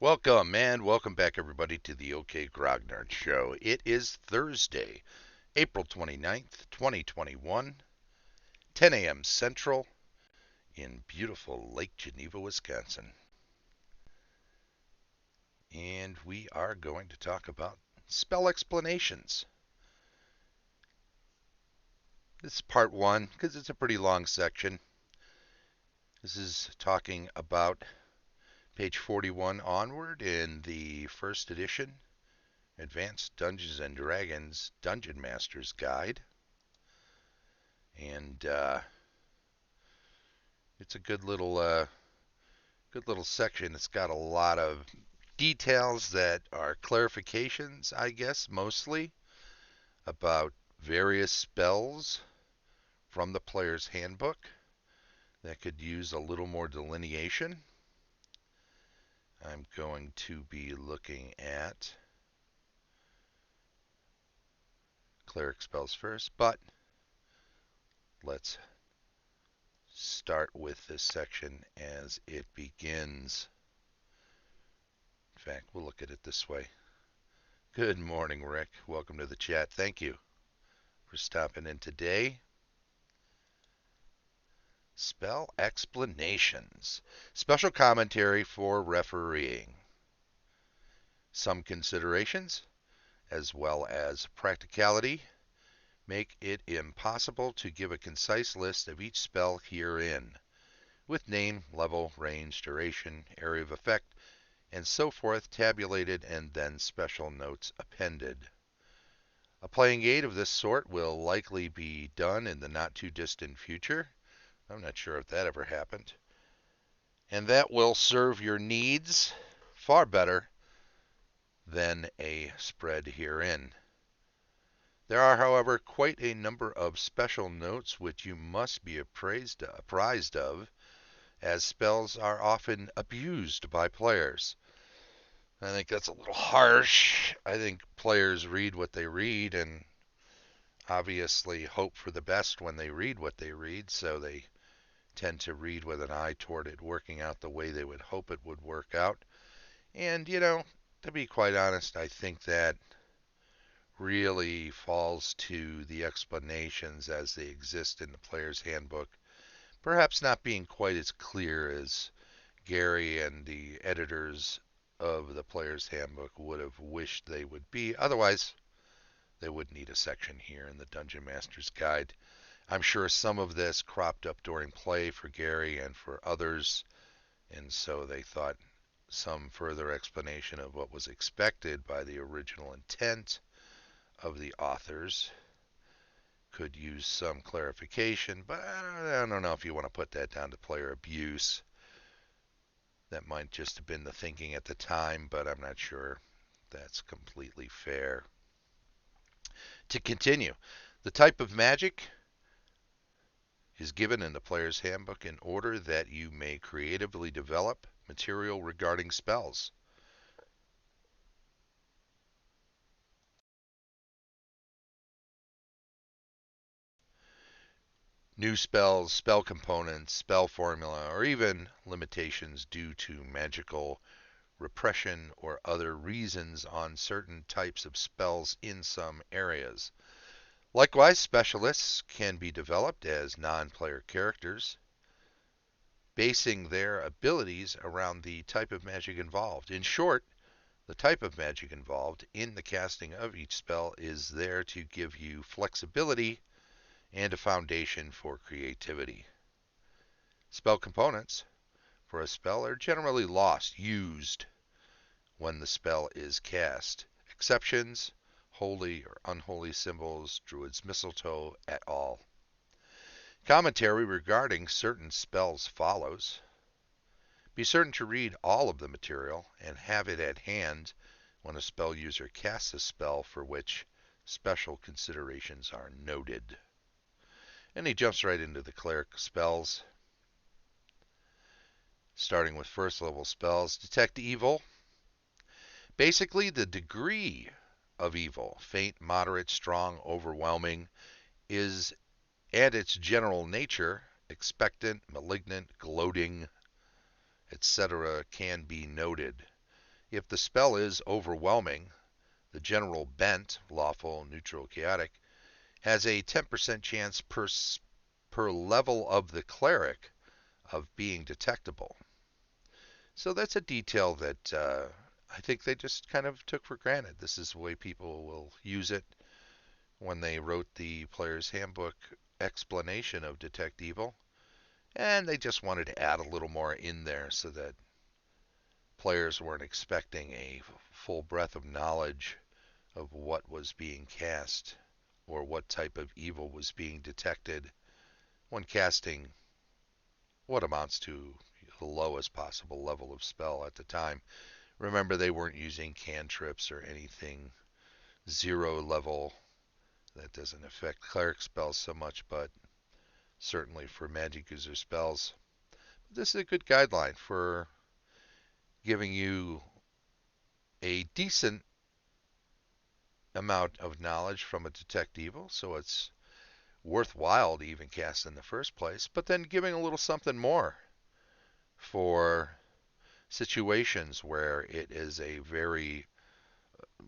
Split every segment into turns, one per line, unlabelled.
Welcome and welcome back, everybody, to the OK Grognard Show. It is Thursday, April 29th, 2021, 10 a.m. Central in beautiful Lake Geneva, Wisconsin. And we are going to talk about spell explanations. This is part one because it's a pretty long section. This is talking about page 41 onward in the first edition Advanced Dungeons and Dragons Dungeon Master's Guide. And it's a good little section. It's got a lot of details that are clarifications, I guess, mostly about various spells from the player's handbook that could use a little more delineation. I'm going to be looking at cleric spells first, but let's start with this section as it begins. In fact, we'll look at it this way. Good morning, Rick. Welcome to the chat. Thank you for stopping in today. Spell explanations. Special commentary for refereeing. Some considerations, as well as practicality, make it impossible to give a concise list of each spell herein, with name, level, range, duration, area of effect, and so forth tabulated and then special notes appended. A playing aid of this sort will likely be done in the not-too-distant future. I'm not sure if that ever happened. And that will serve your needs far better than a spread herein. There are, however, quite a number of special notes which you must be apprised of, as spells are often abused by players. I think that's a little harsh. I think players read what they read and obviously hope for the best when they read what they read, so they tend to read with an eye toward it working out the way they would hope it would work out. And, to be quite honest, I think that really falls to the explanations as they exist in the player's handbook, perhaps not being quite as clear as Gary and the editors of the player's handbook would have wished they would be. Otherwise, they would need a section here in the Dungeon Master's Guide. I'm sure some of this cropped up during play for Gary and for others, and so they thought some further explanation of what was expected by the original intent of the authors could use some clarification, but I don't know if you want to put that down to player abuse. That might just have been the thinking at the time, but I'm not sure that's completely fair. To continue, the type of magic is given in the player's handbook in order that you may creatively develop material regarding spells. New spells, spell components, spell formula, or even limitations due to magical repression or other reasons on certain types of spells in some areas. Likewise, specialists can be developed as non-player characters, basing their abilities around the type of magic involved. In short, the type of magic involved in the casting of each spell is there to give you flexibility and a foundation for creativity. Spell components for a spell are generally lost, used, when the spell is cast. Exceptions, holy or unholy symbols, druid's mistletoe, et al. Commentary regarding certain spells follows. Be certain to read all of the material and have it at hand when a spell user casts a spell for which special considerations are noted. And he jumps right into the cleric spells, starting with first level spells. Detect evil. Basically, the degree of evil, faint, moderate, strong, overwhelming, is, and its general nature, expectant, malignant, gloating, etc., can be noted. If the spell is overwhelming, the general bent, lawful, neutral, chaotic, has a 10% chance per level of the cleric of being detectable. So that's a detail that I think they just kind of took for granted. This is the way people will use it when they wrote the player's handbook explanation of Detect Evil. And they just wanted to add a little more in there so that players weren't expecting a full breadth of knowledge of what was being cast or what type of evil was being detected when casting what amounts to the lowest possible level of spell at the time. Remember, they weren't using cantrips or anything zero level. That doesn't affect cleric spells so much, but certainly for magic user spells. This is a good guideline for giving you a decent amount of knowledge from a detect evil, so it's worthwhile to even cast in the first place, but then giving a little something more for situations where it is a very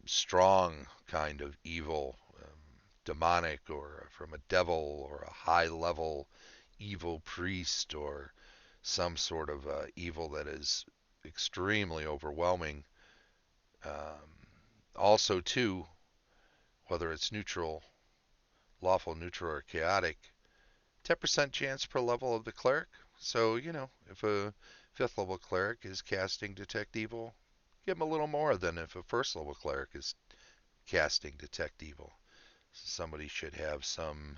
strong kind of evil, demonic, or from a devil, or a high level evil priest, or some sort of evil that is extremely overwhelming. Also, too, whether it's neutral, lawful, neutral, or chaotic, 10% chance per level of the cleric. So, if a 5th level cleric is casting Detect Evil, give them a little more than if a 1st level cleric is casting Detect Evil. Somebody should have some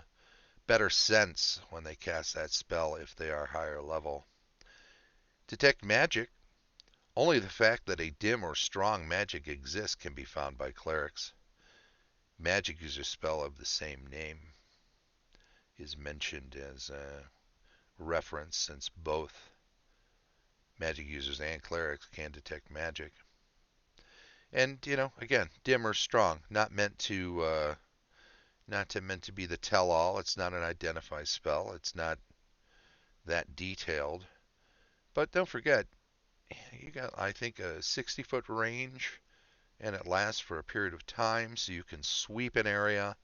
better sense when they cast that spell if they are higher level. Detect Magic. Only the fact that a dim or strong magic exists can be found by clerics. Magic user spell of the same name is mentioned as a reference since both magic users and clerics can detect magic. And again, dim or strong, not meant to be the tell-all. It's not an identify spell. It's not that detailed. But don't forget, you got, I think, a 60-foot range, and it lasts for a period of time, so you can sweep an area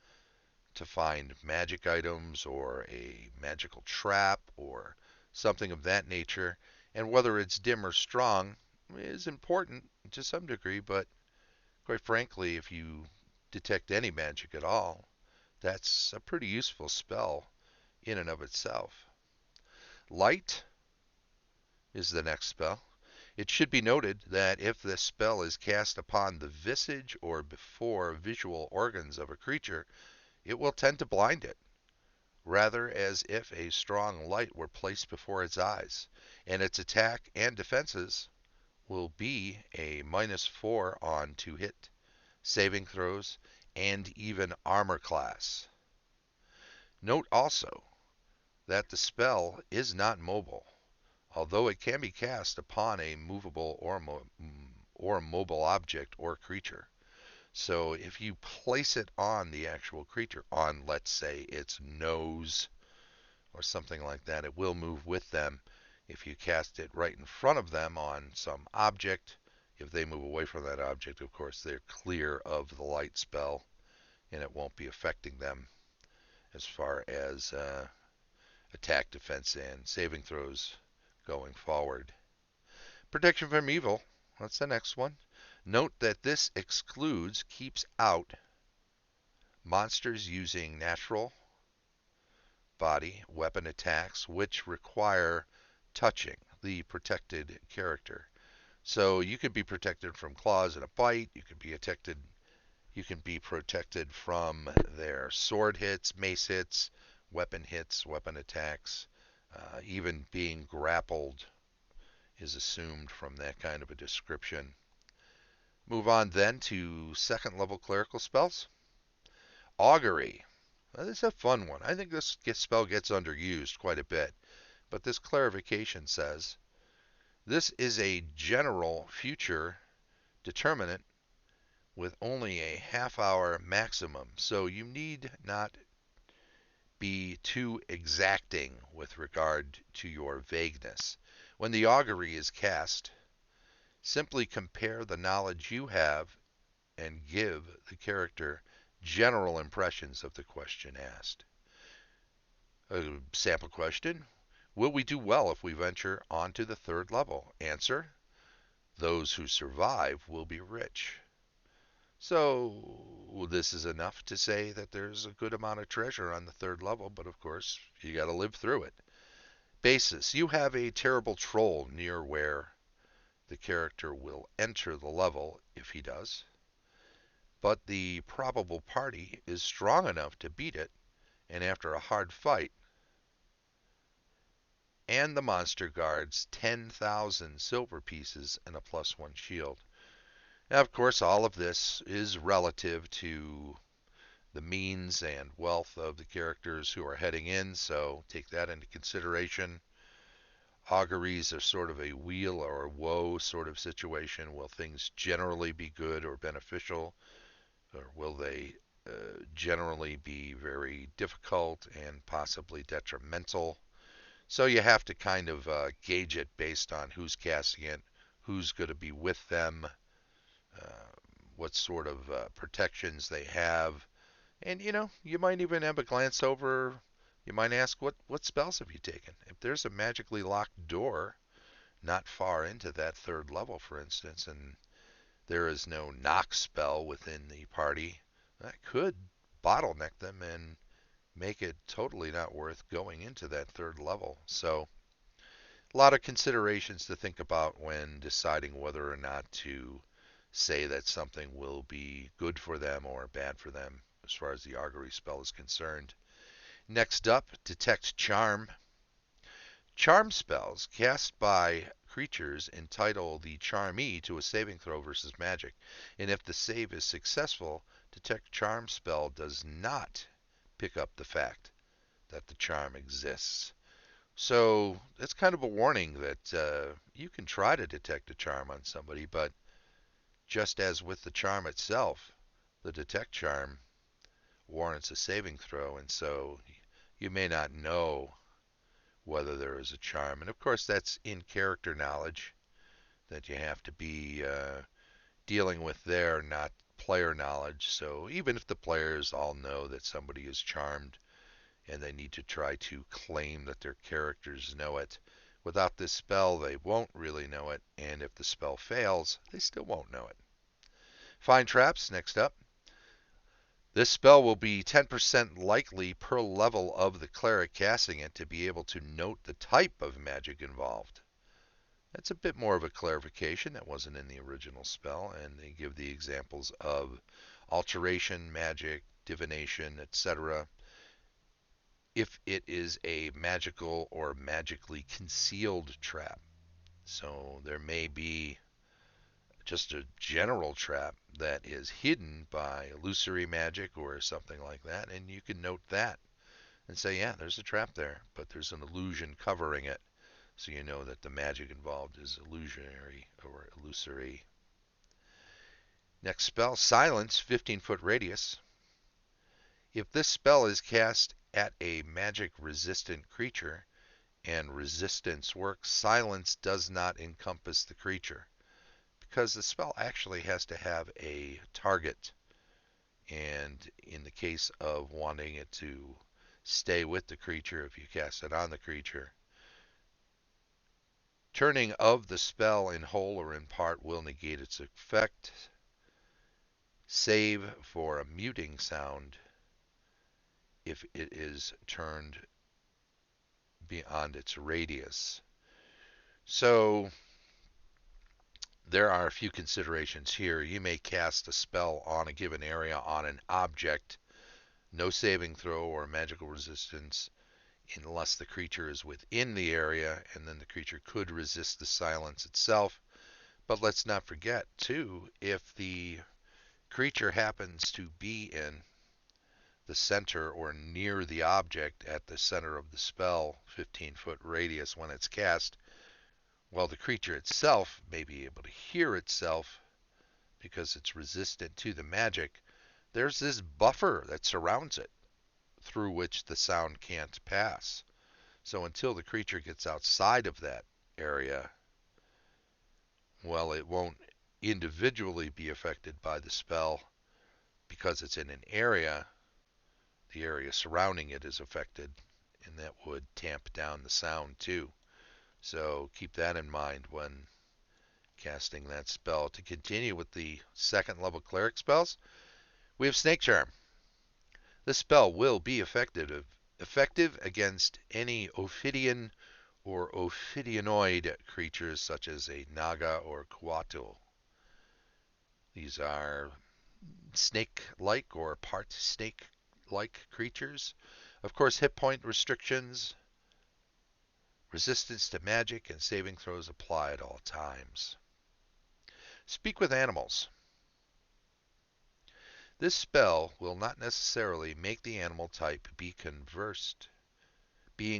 to find magic items or a magical trap or something of that nature. And whether it's dim or strong is important to some degree, but quite frankly, if you detect any magic at all, that's a pretty useful spell in and of itself. Light is the next spell. It should be noted that if this spell is cast upon the visage or before visual organs of a creature, it will tend to blind it, rather as if a strong light were placed before its eyes, and its attack and defenses will be a -4 on to hit, saving throws, and even armor class. Note also that the spell is not mobile, although it can be cast upon a movable or mobile object or creature. So if you place it on the actual creature, on, let's say, its nose or something like that, it will move with them. If you cast it right in front of them on some object, if they move away from that object, of course, they're clear of the light spell, and it won't be affecting them as far as attack, defense, and saving throws going forward. Protection from evil, that's the next one. Note that this keeps out monsters using natural body weapon attacks which require touching the protected character. So you could be protected from claws and a bite. You can be protected from their sword hits, mace hits, weapon attacks. Even being grappled is assumed from that kind of a description. Move on then to second level clerical spells. Augury. Now, this is a fun one. I think this spell gets underused quite a bit, but this clarification says this is a general future determinant with only a half-hour maximum, so you need not be too exacting with regard to your vagueness. When the augury is cast, Simply compare the knowledge you have and give the character general impressions of the question asked. A sample question: will we do well if we venture onto the third level? Answer: those who survive will be rich. So this is enough to say that there's a good amount of treasure on the third level, but of course you got to live through it. Basis: you have a terrible troll near where the character will enter the level if he does, but the probable party is strong enough to beat it, and after a hard fight, and the monster guards 10,000 silver pieces and a +1 shield. Now, of course, all of this is relative to the means and wealth of the characters who are heading in, so take that into consideration. Auguries are sort of a wheel or woe sort of situation. Will things generally be good or beneficial, or will they generally be very difficult and possibly detrimental? So you have to kind of gauge it based on who's casting it, who's going to be with them, uh, what sort of protections they have. And you might even have a glance over. You might ask, what spells have you taken? If there's a magically locked door not far into that third level, for instance, and there is no knock spell within the party, that could bottleneck them and make it totally not worth going into that third level. So a lot of considerations to think about when deciding whether or not to say that something will be good for them or bad for them as far as the augury spell is concerned. Next up, detect charm. Charm spells cast by creatures entitle the charmee to a saving throw versus magic, and if the save is successful, detect charm spell does not pick up the fact that the charm exists. So that's kind of a warning that you can try to detect a charm on somebody, but just as with the charm itself, the detect charm warrants a saving throw, and so you may not know whether there is a charm. And of course, that's in character knowledge that you have to be dealing with there, not player knowledge. So even if the players all know that somebody is charmed and they need to try to claim that their characters know it, without this spell, they won't really know it. And if the spell fails, they still won't know it. Find traps, next up. This spell will be 10% likely per level of the cleric casting it to be able to note the type of magic involved. That's a bit more of a clarification that wasn't in the original spell, and they give the examples of alteration, magic, divination, etc. if it is a magical or magically concealed trap. So there may be just a general trap that is hidden by illusory magic or something like that, and you can note that and say, yeah, there's a trap there, but there's an illusion covering it, so you know that the magic involved is illusionary or illusory. Next spell, Silence, 15-foot radius. If this spell is cast at a magic-resistant creature and resistance works, Silence does not encompass the creature, because the spell actually has to have a target. And in the case of wanting it to stay with the creature, if you cast it on the creature, turning of the spell in whole or in part will negate its effect, save for a muting sound if it is turned beyond its radius. So there are a few considerations here. You may cast a spell on a given area on an object, no saving throw or magical resistance, unless the creature is within the area, and then the creature could resist the silence itself. But let's not forget, too, if the creature happens to be in the center or near the object at the center of the spell, 15-foot radius when it's cast, well, the creature itself may be able to hear itself because it's resistant to the magic. There's this buffer that surrounds it through which the sound can't pass. So until the creature gets outside of that area, Well, it won't individually be affected by the spell because it's in an area. The area surrounding it is affected, and that would tamp down the sound too. So keep that in mind when casting that spell. To continue with the second level cleric spells, we have Snake Charm. This spell will be effective against any Ophidian or Ophidianoid creatures such as a Naga or Kuato. These are snake-like or part snake-like creatures. Of course, hit point restrictions, resistance to magic, and saving throws apply at all times. Speak with animals. This spell will not necessarily make the animal type being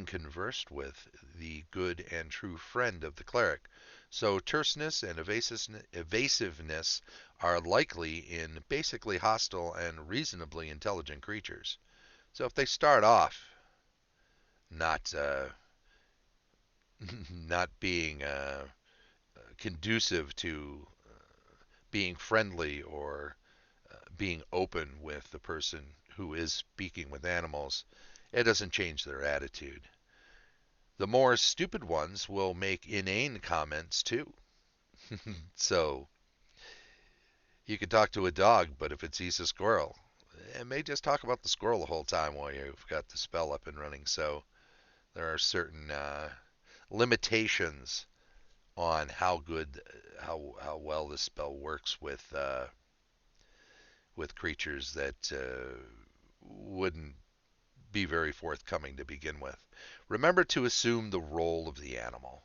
conversed with the good and true friend of the cleric. So terseness and evasiveness are likely in basically hostile and reasonably intelligent creatures. So if they start off not not being conducive to being friendly or being open with the person who is speaking with animals, it doesn't change their attitude. The more stupid ones will make inane comments too. So you can talk to a dog, but if it sees a squirrel, it may just talk about the squirrel the whole time while you've got the spell up and running. So there are certain limitations on how well this spell works with creatures that wouldn't be very forthcoming to begin with. Remember to assume the role of the animal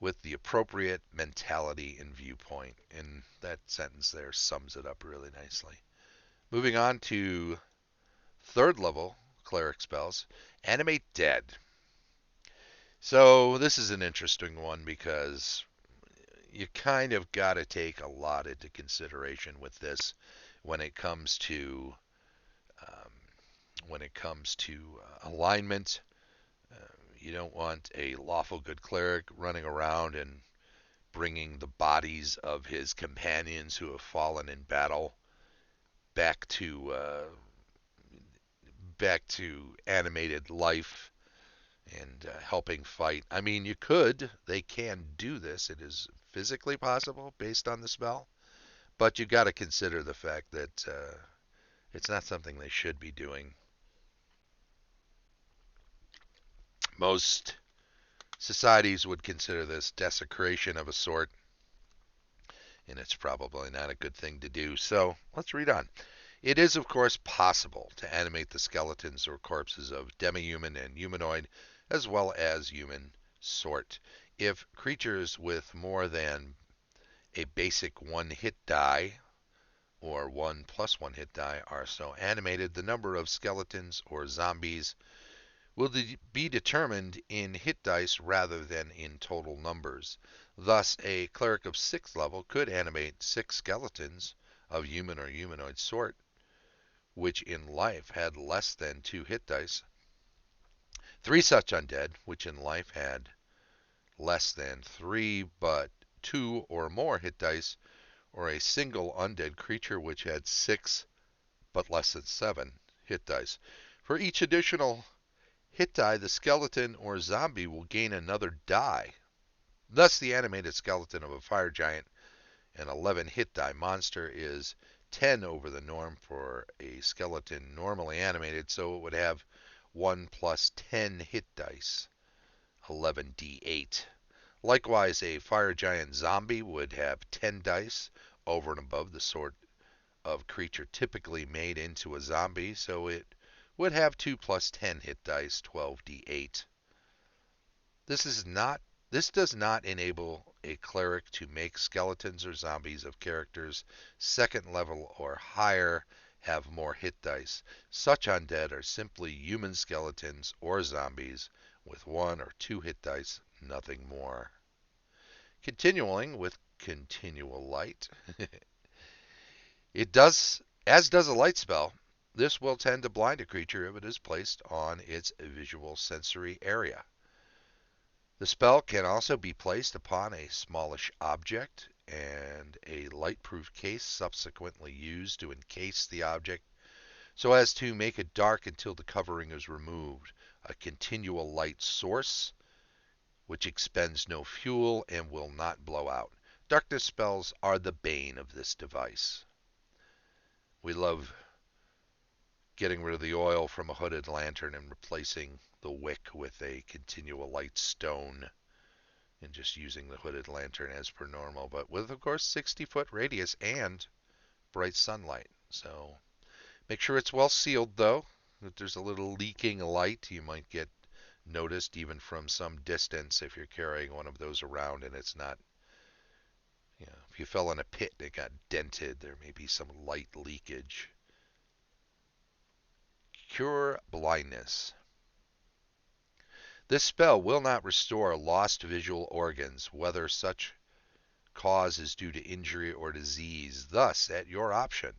with the appropriate mentality and viewpoint. And that sentence there sums it up really nicely. Moving on to third level cleric spells, Animate Dead. So this is an interesting one because you kind of got to take a lot into consideration with this when it comes to alignment. You don't want a lawful good cleric running around and bringing the bodies of his companions who have fallen in battle back to animated life and helping fight. I mean, you could. They can do this. It is physically possible based on the spell, but you got to consider the fact that it's not something they should be doing. Most societies would consider this desecration of a sort, and it's probably not a good thing to do. So let's read on. It is, of course, possible to animate the skeletons or corpses of demi-human and humanoid, as well as human sort. If creatures with more than a basic 1-hit die, or 1+1 hit die, are so animated, the number of skeletons or zombies will be determined in hit dice rather than in total numbers. Thus, a cleric of 6th level could animate 6 skeletons of human or humanoid sort, which in life had less than 2 hit dice, 3 such undead, which in life had less than 3 but 2 or more hit dice, or a single undead creature which had 6 but less than 7 hit dice. For each additional hit die, the skeleton or zombie will gain another die. Thus, the animated skeleton of a fire giant, an 11 hit die monster, is 10 over the norm for a skeleton normally animated, so it would have 1 plus 10 hit dice, 11d8. Likewise, a fire giant zombie would have 10 dice over and above the sort of creature typically made into a zombie, so it would have 2 plus 10 hit dice, 12d8. This does not enable a cleric to make skeletons or zombies of characters 2nd level or higher have more hit dice. Such undead are simply human skeletons or zombies with 1 or 2 hit dice, nothing more. Continuing with continual light, as does a light spell, this will tend to blind a creature if it is placed on its visual sensory area. The spell can also be placed upon a smallish object, and a light-proof case subsequently used to encase the object so as to make it dark until the covering is removed. A continual light source which expends no fuel and will not blow out. Darkness spells are the bane of this device. We love getting rid of the oil from a hooded lantern and replacing the wick with a continual light stone and just using the hooded lantern as per normal, but with, of course, 60-foot radius and bright sunlight. So make sure it's well sealed, though. If there's a little leaking light, you might get noticed even from some distance if you're carrying one of those around and it's not, if you fell in a pit and it got dented, there may be some light leakage. Cure blindness. This spell will not restore lost visual organs, whether such cause is due to injury or disease. Thus, at your option,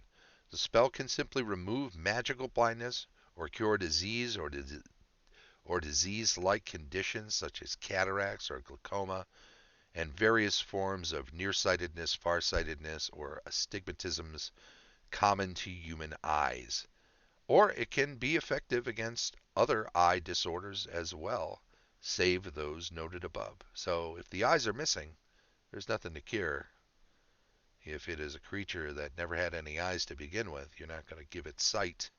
the spell can simply remove magical blindness or cure disease or disease-like conditions such as cataracts or glaucoma and various forms of nearsightedness, farsightedness, or astigmatisms common to human eyes. Or it can be effective against other eye disorders as well, save those noted above. So if the eyes are missing, there's nothing to cure. If it is a creature that never had any eyes to begin with, you're not going to give it sight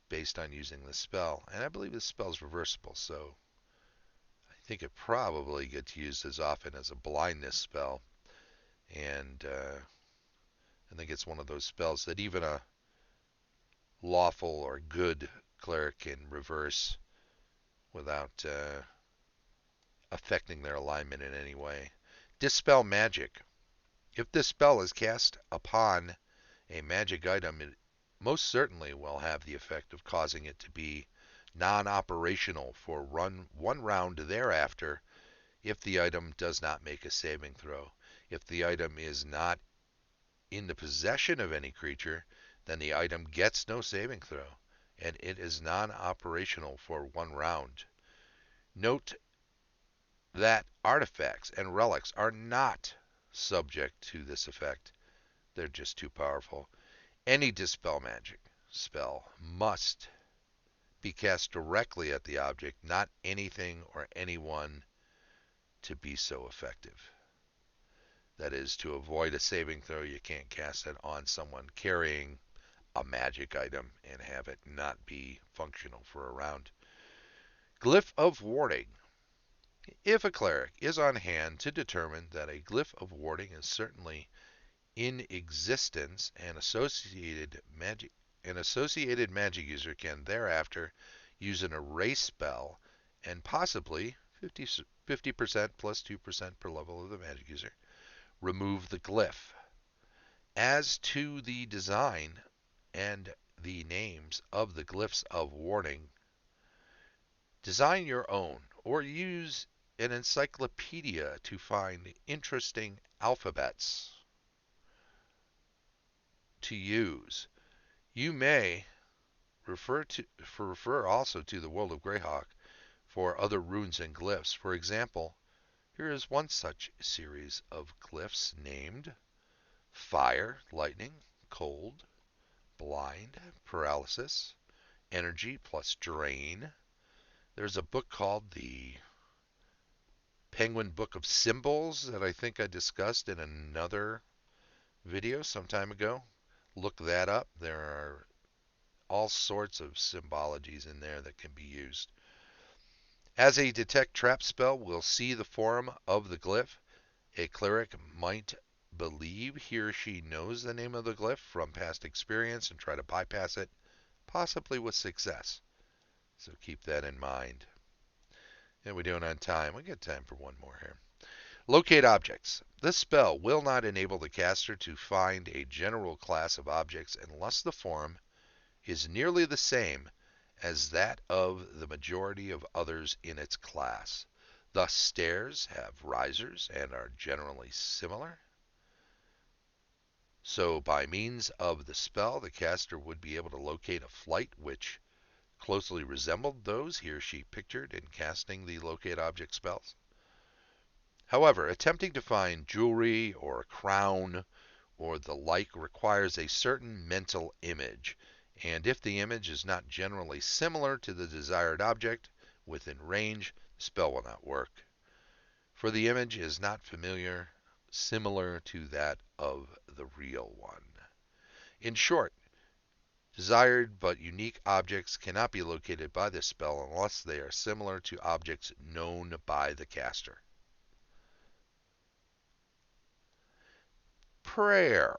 based on using the spell. And I believe this spell is reversible, so I think it probably gets used as often as a blindness spell. And I think it's one of those spells that even a lawful or good cleric can reverse without affecting their alignment in any way. Dispel Magic. If this spell is cast upon a magic item, it most certainly will have the effect of causing it to be non-operational for one round thereafter if the item does not make a saving throw. If the item is not in the possession of any creature, then the item gets no saving throw, and it is non-operational for one round. Note that artifacts and relics are not subject to this effect. They're just too powerful. Any Dispel Magic spell must be cast directly at the object, not anything or anyone, to be so effective. That is, to avoid a saving throw, you can't cast it on someone carrying a magic item and have it not be functional for a round. Glyph of Warding. If a cleric is on hand to determine that a glyph of warding is certainly in existence, an associated magic user can thereafter use an erase spell and possibly 50% plus 2% per level of the magic user remove the glyph. As to the design and the names of the glyphs of warding, design your own or use an encyclopedia to find interesting alphabets to use. You may refer also to the World of Greyhawk for other runes and glyphs. For example, here is one such series of glyphs named Fire, Lightning, Cold, Blind, Paralysis, Energy plus Drain. There's a book called the Penguin Book of Symbols that I think I discussed in another video some time ago. Look that up. There are all sorts of symbologies in there that can be used. As a detect trap spell, we'll see the form of the glyph. A cleric might believe he or she knows the name of the glyph from past experience and try to bypass it, possibly with success. So keep that in mind. And we're doing on time. We got time for one more here. Locate objects. This spell will not enable the caster to find a general class of objects unless the form is nearly the same as that of the majority of others in its class. Thus, stairs have risers and are generally similar. So by means of the spell, the caster would be able to locate a flight which closely resembled those he or she pictured in casting the locate object spells. However, attempting to find jewelry or a crown or the like requires a certain mental image, and if the image is not generally similar to the desired object within range, the spell will not work. For the image is not similar to that of the real one. In short, desired but unique objects cannot be located by this spell unless they are similar to objects known by the caster. Prayer.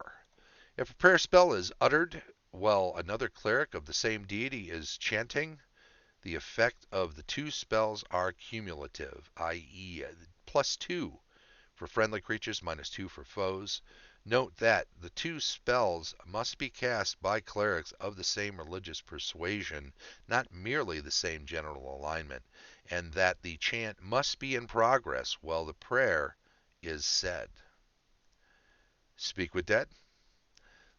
If a prayer spell is uttered while another cleric of the same deity is chanting, the effect of the two spells are cumulative, i.e., +2 for friendly creatures, -2 for foes. Note that the two spells must be cast by clerics of the same religious persuasion, not merely the same general alignment, and that the chant must be in progress while the prayer is said. Speak with Dead.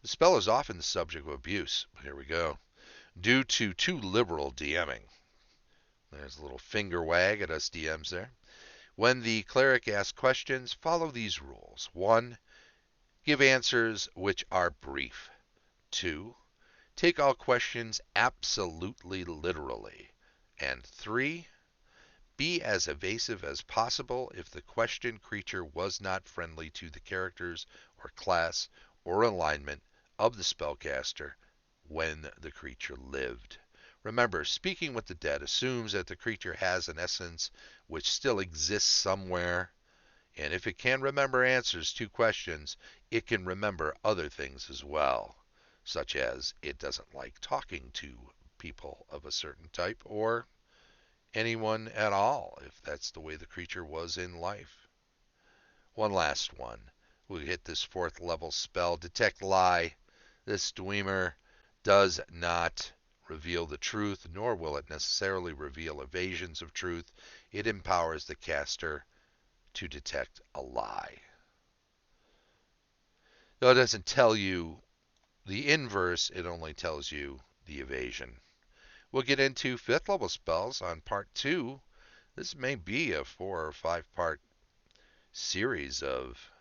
The spell is often the subject of abuse. Here we go. Due to too liberal DMing. There's a little finger wag at us DMs there. When the cleric asks questions, follow these rules. 1. Give answers which are brief. 2. Take all questions absolutely literally. And 3. Be as evasive as possible if the questioned creature was not friendly to the characters or class or alignment of the spellcaster when the creature lived. Remember, speaking with the dead assumes that the creature has an essence which still exists somewhere, and if it can remember answers to questions, it can remember other things as well, such as it doesn't like talking to people of a certain type or anyone at all, if that's the way the creature was in life. One last one. We'll hit this 4th level spell, Detect Lie. This Dwemer does not reveal the truth, nor will it necessarily reveal evasions of truth. It empowers the caster to detect a lie. Though it doesn't tell you the inverse, it only tells you the evasion. We'll get into 5th level spells on part 2. This may be a 4 or 5 part series of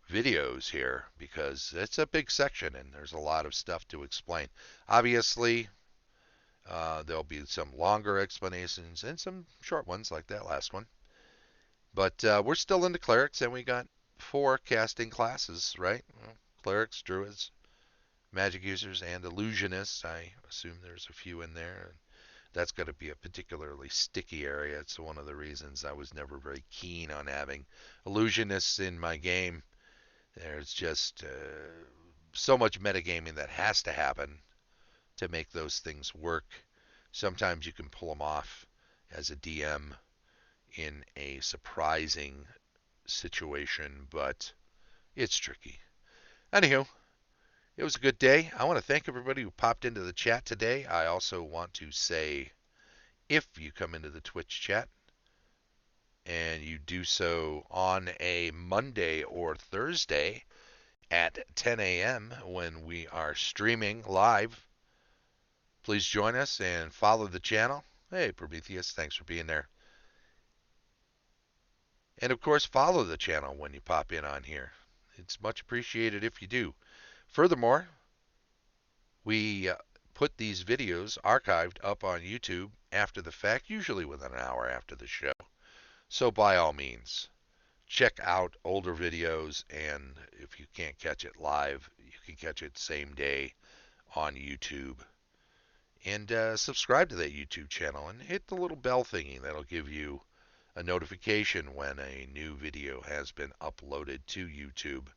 videos here because it's a big section and there's a lot of stuff to explain. Obviously, there'll be some longer explanations and some short ones like that last one. But we're still into clerics and we got 4 casting classes, right? Clerics, druids, magic users, and illusionists. I assume there's a few in there. That's going to be a particularly sticky area. It's one of the reasons I was never very keen on having illusionists in my game. There's just so much metagaming that has to happen to make those things work. Sometimes you can pull them off as a DM in a surprising situation, but it's tricky. Anywho, it was a good day. I want to thank everybody who popped into the chat today. I also want to say, if you come into the Twitch chat and you do so on a Monday or Thursday at 10 a.m. when we are streaming live, please join us and follow the channel. Hey, Prometheus, thanks for being there. And of course, follow the channel when you pop in on here. It's much appreciated if you do. Furthermore, we put these videos archived up on YouTube after the fact, usually within an hour after the show. So by all means, check out older videos, and if you can't catch it live, you can catch it same day on YouTube. And subscribe to that YouTube channel and hit the little bell thingy. That'll give you a notification when a new video has been uploaded to YouTube.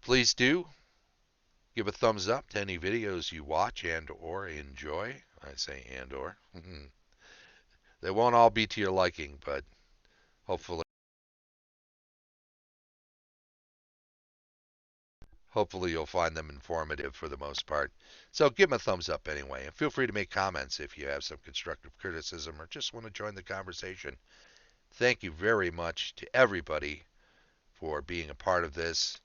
Please do give a thumbs up to any videos you watch and or enjoy. I say and or. They won't all be to your liking, but hopefully you'll find them informative for the most part. So give them a thumbs up anyway. And feel free to make comments if you have some constructive criticism or just want to join the conversation. Thank you very much to everybody for being a part of this.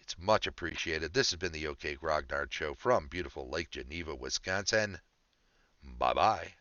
It's much appreciated. This has been the OK Grognard Show from beautiful Lake Geneva, Wisconsin. Bye-bye.